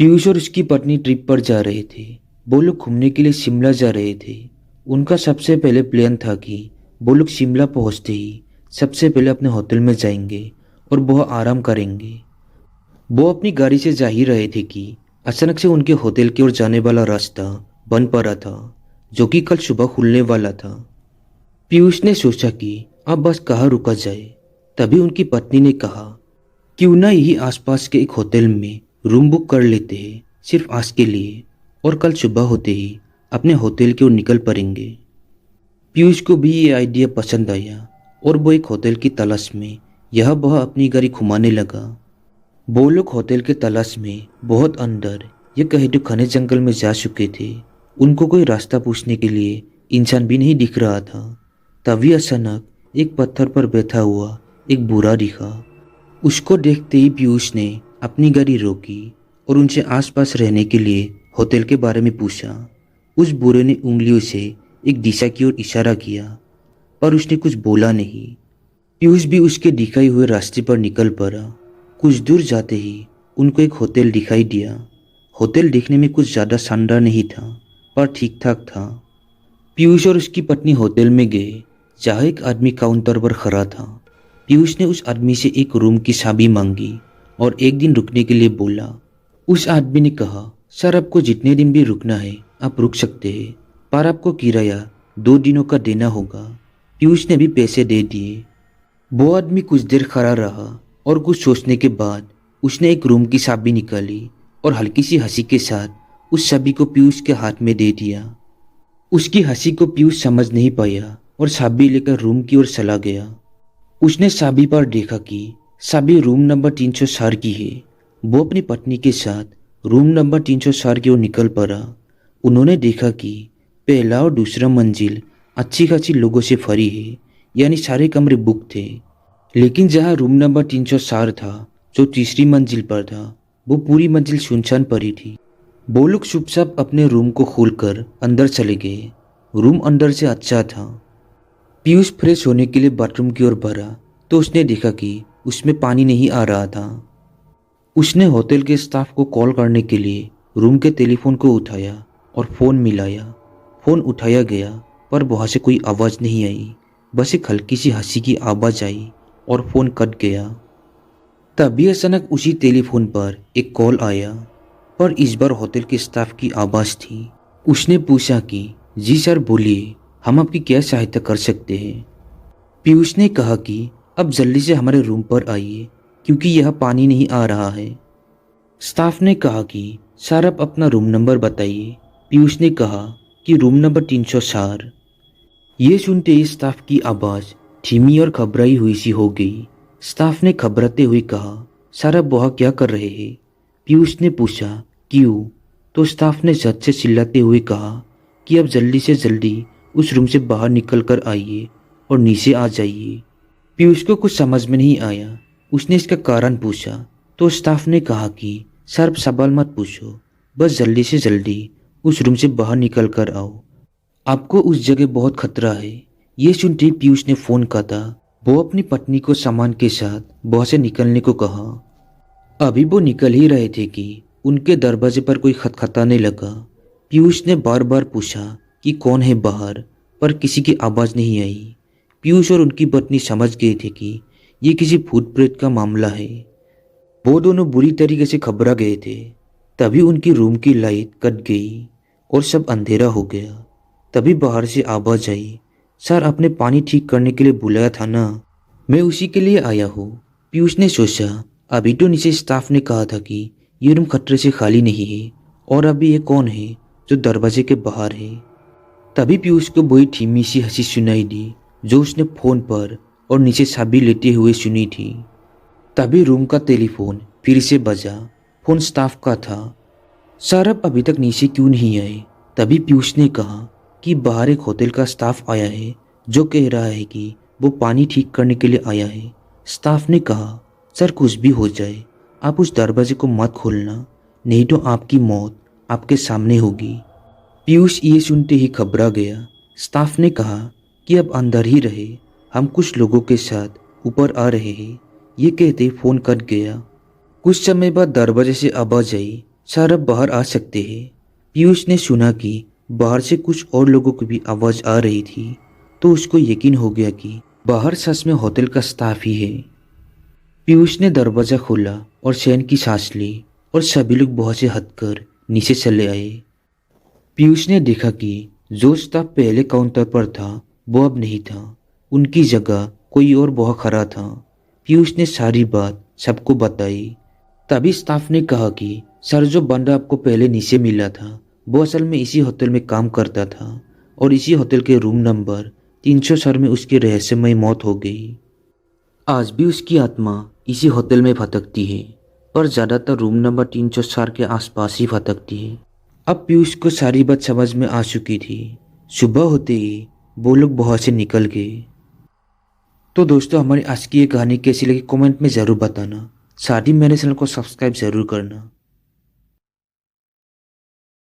पीयूष और उसकी पत्नी ट्रिप पर जा रहे थे। वो लोग घूमने के लिए शिमला जा रहे थे। उनका सबसे पहले प्लान था कि वो लोग शिमला पहुंचते ही सबसे पहले अपने होटल में जाएंगे और बहुत आराम करेंगे। वो अपनी गाड़ी से जा ही रहे थे कि अचानक से उनके होटल की ओर जाने वाला रास्ता बंद पड़ा था, जो कि कल सुबह खुलने वाला था। पीयूष ने सोचा कि अब बस कहाँ रुका जाए। तभी उनकी पत्नी ने कहा, क्यों ना यही आसपास के एक होटल में रूम बुक कर लेते हैं, सिर्फ आज के लिए, और कल सुबह होते ही अपने होटल की ओर निकल पड़ेंगे। पीयूष को भी ये आइडिया पसंद आया और वो एक होटल की तलाश में यह वह अपनी गाड़ी घुमाने लगा। वो लोग होटल के तलाश में बहुत अंदर, ये कहे तो घने जंगल में जा चुके थे। उनको कोई रास्ता पूछने के लिए इंसान भी नहीं दिख रहा था। तभी अचानक एक पत्थर पर बैठा हुआ एक बूढ़ा दिखा। उसको देखते ही पीयूष ने अपनी गाड़ी रोकी और उनसे आसपास रहने के लिए होटल के बारे में पूछा। उस बूढ़े ने उंगलियों से एक दिशा की ओर इशारा किया, पर उसने कुछ बोला नहीं। पीयूष भी उसके दिखाए हुए रास्ते पर निकल पड़ा। कुछ दूर जाते ही उनको एक होटल दिखाई दिया। होटल दिखने में कुछ ज़्यादा शानदार नहीं था, पर ठीक ठाक था। पीयूष और उसकी पत्नी होटल में गए, जहाँ एक आदमी काउंटर पर खड़ा था। पीयूष ने उस आदमी से एक रूम की चाबी मांगी और एक दिन रुकने के लिए बोला। उस आदमी ने कहा, सर आपको जितने दिन भी रुकना है आप रुक सकते हैं, पर आपको किराया 2 दिनों का देना होगा। पीयूष ने भी पैसे दे दिए। वो आदमी कुछ देर खड़ा रहा और कुछ सोचने के बाद उसने एक रूम की चाबी निकाली और हल्की सी हंसी के साथ उस चाबी को पीयूष के हाथ में दे दिया। उसकी हंसी को पीयूष समझ नहीं पाया और चाबी लेकर रूम की ओर चला गया। उसने चाबी पर देखा कि चाबी रूम नंबर 304 की है। वो अपनी पत्नी के साथ रूम नंबर 304 की ओर निकल पड़ा। उन्होंने देखा कि पहला और दूसरा मंजिल अच्छी खासी लोगों से भरी है, यानी सारे कमरे बुक थे। लेकिन जहाँ रूम नंबर 304 था, जो तीसरी मंजिल पर था, वो पूरी मंजिल सुनसान पड़ी थी। वो लोग चुपचाप अपने रूम को खोलकर अंदर चले गए। रूम अंदर से अच्छा था। पीयूष फ्रेश होने के लिए बाथरूम की ओर बढ़ा तो उसने देखा कि उसमें पानी नहीं आ रहा था। उसने होटल के स्टाफ को कॉल करने के लिए रूम के टेलीफोन को उठाया और फ़ोन मिलाया। फ़ोन उठाया गया, पर वहाँ से कोई आवाज़ नहीं आई। बस एक हल्की सी हंसी की आवाज़ आई और फ़ोन कट गया। तभी अचानक उसी टेलीफोन पर एक कॉल आया, पर इस बार होटल के स्टाफ की आवाज़ थी। उसने पूछा कि जी सर बोलिए, हम आपकी क्या सहायता कर सकते हैं। पीयूष ने कहा कि अब जल्दी से हमारे रूम पर आइए, क्योंकि यह पानी नहीं आ रहा है। स्टाफ ने कहा कि सर आप अपना रूम नंबर बताइए। पीयूष ने कहा कि रूम नंबर 304। ये सुनते ही स्टाफ की आवाज़ धीमी और घबराई हुई सी हो गई। स्टाफ ने घबराते हुए कहा, सर आप वहाँ क्या कर रहे हैं। पीयूष ने पूछा क्यों, तो स्टाफ ने झट से चिल्लाते हुए कहा कि अब जल्दी से जल्दी उस रूम से बाहर निकल कर आइए और नीचे आ जाइए। पीयूष को कुछ समझ में नहीं आया। उसने इसका कारण पूछा तो स्टाफ ने कहा कि सर आप सवाल मत पूछो, बस जल्दी से जल्दी उस रूम से बाहर निकल कर आओ, आपको उस जगह बहुत खतरा है। ये सुनते ही पीयूष ने फ़ोन काटा। वो अपनी पत्नी को सामान के साथ वहाँ से निकलने को कहा। अभी वो निकल ही रहे थे कि उनके दरवाजे पर कोई खटखटाने लगा। पीयूष ने बार बार पूछा कि कौन है बाहर, पर किसी की आवाज़ नहीं आई। पीयूष और उनकी पत्नी समझ गए थे कि ये किसी भूत प्रेत का मामला है। वो दोनों बुरी तरीके से घबरा गए थे। तभी उनकी रूम की लाइट कट गई और सब अंधेरा हो गया। तभी बाहर से आवाज़ आई, सर आपने पानी ठीक करने के लिए बुलाया था ना, मैं उसी के लिए आया हूँ। पीयूष ने सोचा अभी तो नीचे स्टाफ ने कहा था कि ये रूम खतरे से खाली नहीं है, और अभी ये कौन है जो दरवाजे के बाहर है। तभी पीयूष को वही धीमी सी हंसी सुनाई दी जो उसने फ़ोन पर और नीचे चाबी लेते हुए सुनी थी। तभी रूम का टेलीफोन फिर से बजा। फ़ोन स्टाफ का था। सर आप अभी तक नीचे क्यों नहीं आए। तभी पीयूष ने कहा कि बाहर एक होटल का स्टाफ आया है जो कह रहा है कि वो पानी ठीक करने के लिए आया है। स्टाफ ने कहा, सर कुछ भी हो जाए आप उस दरवाजे को मत खोलना, नहीं तो आपकी मौत आपके सामने होगी। पीयूष ये सुनते ही घबरा गया। स्टाफ ने कहा कि अब अंदर ही रहे, हम कुछ लोगों के साथ ऊपर आ रहे हैं। ये कहते फ़ोन कट गया। कुछ समय बाद दरवाजे से आवाज़ आई, सर अब बाहर आ सकते हैं। पीयूष ने सुना कि बाहर से कुछ और लोगों की भी आवाज़ आ रही थी, तो उसको यकीन हो गया कि बाहर सच में होटल का स्टाफ ही है। पीयूष ने दरवाज़ा खोला और चैन की सांस ली और सभी लोग बाहर से हटकर नीचे चले आए। पीयूष ने देखा कि जो स्टाफ पहले काउंटर पर था वो अब नहीं था। उनकी जगह कोई और वहाँ खड़ा था। पीयूष ने सारी बात सबको बताई। तभी स्टाफ ने कहा कि सर, जो बंदा आपको पहले नीचे मिला था वो असल में इसी होटल में काम करता था और इसी होटल के रूम नंबर 300 में उसकी रहस्यमय मौत हो गई। आज भी उसकी आत्मा इसी होटल में भटकती है, पर ज़्यादातर रूम नंबर 304 के आसपास ही भटकती है। अब पीयूष को सारी बात समझ में आ चुकी थी। सुबह होते ही वो लोग वहाँ से निकल गए। तो दोस्तों, हमारी आज की ये कहानी कैसी लगी कमेंट में ज़रूर बताना। साथ ही मेरे चैनल को सब्सक्राइब ज़रूर करना।